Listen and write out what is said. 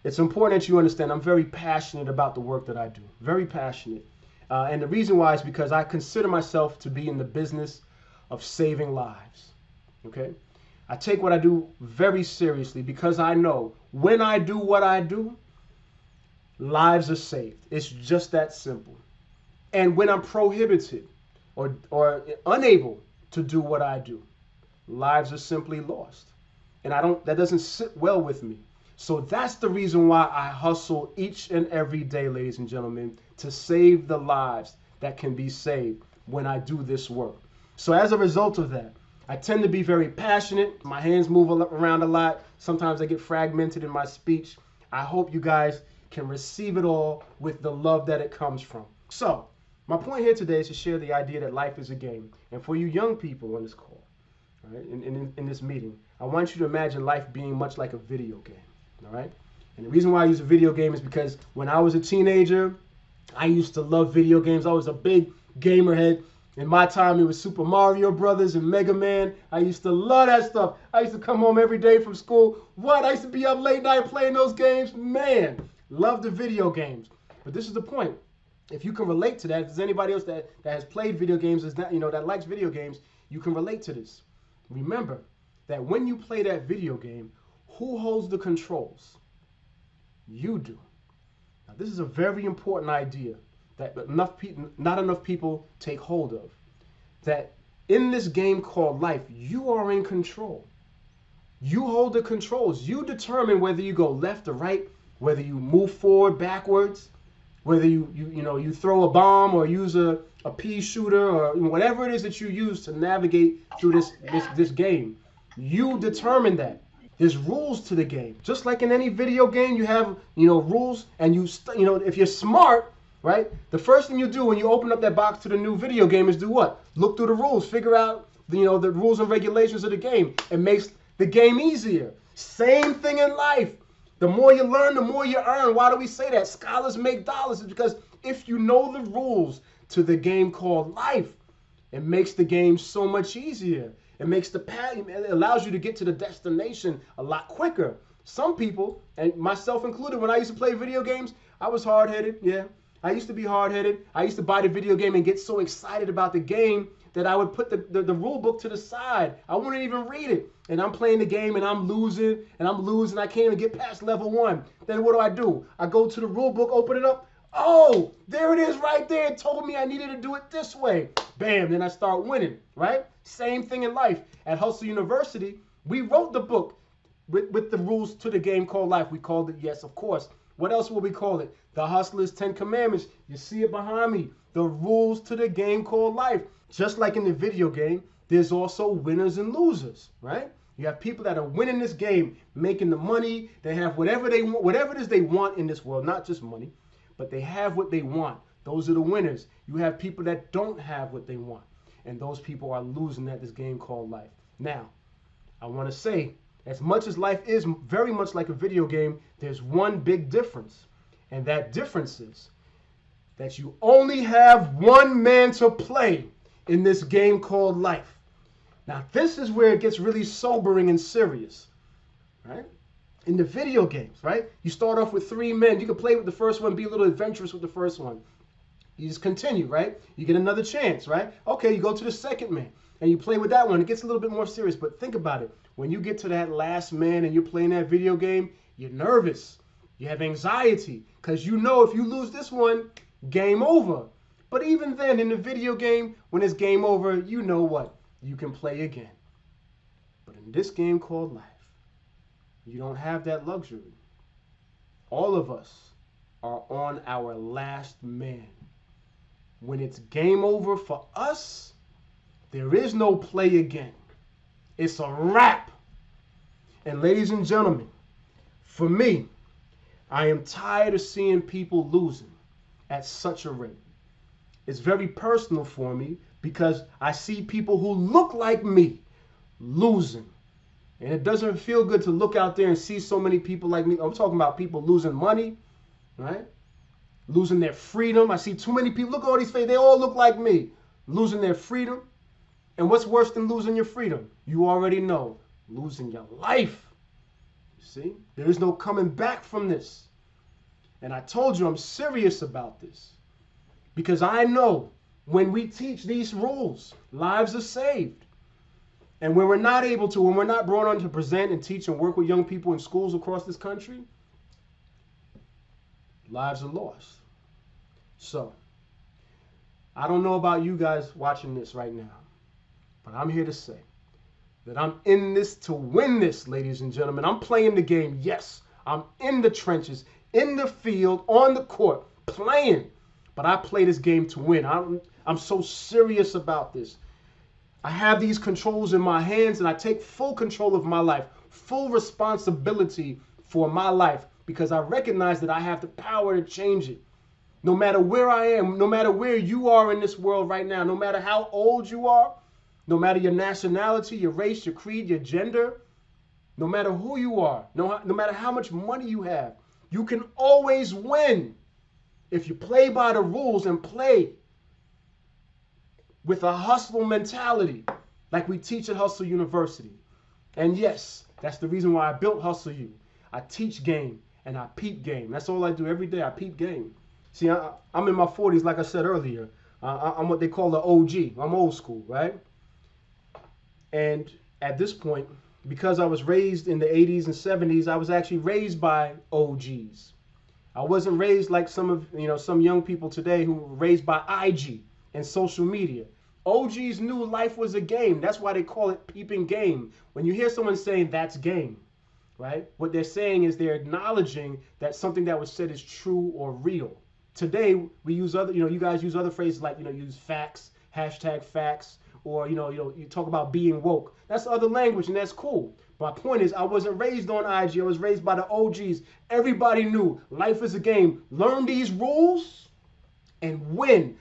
it's important that you understand I'm very passionate about the work that I do. Very passionate. And the reason why is because I consider myself to be in the business of saving lives. Okay? I take what I do very seriously because I know when I do what I do, lives are saved. It's just that simple. And when I'm prohibited or unable to do what I do, lives are simply lost. And that doesn't sit well with me. So that's the reason why I hustle each and every day, ladies and gentlemen, to save the lives that can be saved when I do this work. So as a result of that, I tend to be very passionate. My hands move around a lot. Sometimes I get fragmented in my speech. I hope you guys can receive it all with the love that it comes from. So my point here today is to share the idea that life is a game. And for you young people on this call, all right, in this meeting, I want you to imagine life being much like a video game. All right? And the reason why I use a video game is because when I was a teenager, I used to love video games. I was a big gamer head. In my time, it was Super Mario Brothers and Mega Man. I used to love that stuff. I used to come home every day from school. What? I used to be up late night playing those games. Man, love the video games. But this is the point. If you can relate to that, if there's anybody else that has played video games, that likes video games, you can relate to this. Remember that when you play that video game, who holds the controls? You do. Now, this is a very important idea that not enough people take hold of. That in this game called life, you are in control. You hold the controls. You determine whether you go left or right, whether you move forward, backwards, whether you throw a bomb or use a pea shooter or whatever it is that you use to navigate through this game. You determine that. There's rules to the game. Just like in any video game, you have, rules, and if you're smart, right? The first thing you do when you open up that box to the new video game is do what? Look through the rules, figure out, the rules and regulations of the game. It makes the game easier. Same thing in life. The more you learn, the more you earn. Why do we say that? Scholars make dollars. It's because if you know the rules to the game called life, it makes the game so much easier. It allows you to get to the destination a lot quicker. Some people, and myself included, when I used to play video games, I was hard-headed, yeah. I used to be hard-headed. I used to buy the video game and get so excited about the game that I would put the rule book to the side. I wouldn't even read it. And I'm playing the game and I'm losing. I can't even get past level 1. Then what do? I go to the rule book, open it up. Oh, there it is right there. It told me I needed to do it this way. Bam, then I start winning, right? Same thing in life. At Hustle University, we wrote the book with the rules to the game called life. We called it, yes, of course. What else will we call it? The Hustler's 10 Commandments. You see it behind me. The rules to the game called life. Just like in the video game, there's also winners and losers, right? You have people that are winning this game, making the money. They have whatever they want, whatever it is they want in this world, not just money, but they have what they want. Those are the winners. You have people that don't have what they want, and those people are losing at this game called life. Now, I want to say, as much as life is very much like a video game, there's one big difference, and that difference is that you only have one man to play in this game called life. Now, this is where it gets really sobering and serious, right? In the video games, right? You start off with 3 men. You can play with the first one, be a little adventurous with the first one. You just continue, right? You get another chance, right? Okay, you go to the second man, and you play with that one. It gets a little bit more serious, but think about it. When you get to that last man and you're playing that video game, you're nervous. You have anxiety, because you know if you lose this one, game over. But even then, in the video game, when it's game over, you know what? You can play again. But in this game called life, you don't have that luxury. All of us are on our last man. When it's game over for us, there is no play again. It's a wrap. And ladies and gentlemen, for me, I am tired of seeing people losing at such a rate. It's very personal for me because I see people who look like me losing. And it doesn't feel good to look out there and see so many people like me. I'm talking about people losing money, right? Losing their freedom. I see too many people. Look at all these faces. They all look like me. Losing their freedom. And what's worse than losing your freedom? You already know. Losing your life. See, there is no coming back from this. And I told you I'm serious about this because I know when we teach these rules, lives are saved. And when we're not able to, when we're not brought on to present and teach and work with young people in schools across this country, lives are lost. So, I don't know about you guys watching this right now, but I'm here to say that I'm in this to win this, ladies and gentlemen. I'm playing the game. Yes, I'm in the trenches, in the field, on the court, playing. But I play this game to win. I'm so serious about this. I have these controls in my hands, and I take full control of my life, full responsibility for my life, because I recognize that I have the power to change it. No matter where I am, no matter where you are in this world right now, no matter how old you are, no matter your nationality, your race, your creed, your gender, no matter who you are, no matter how much money you have, you can always win if you play by the rules and play with a hustle mentality like we teach at Hustle University. And yes, that's the reason why I built Hustle U. I teach game and I peep game. That's all I do every day. I peep game. See, I'm in my 40s, like I said earlier. I'm what they call the OG. I'm old school, right? And at this point, because I was raised in the 80s and 70s, I was actually raised by OGs. I wasn't raised like some young people today who were raised by IG and social media. OGs knew life was a game. That's why they call it peeping game. When you hear someone saying that's game, right? What they're saying is they're acknowledging that something that was said is true or real. Today, we use other, you guys use other phrases like, use facts, hashtag facts, or, you talk about being woke. That's other language, and that's cool. My point is, I wasn't raised on IG. I was raised by the OGs. Everybody knew life is a game. Learn these rules and win.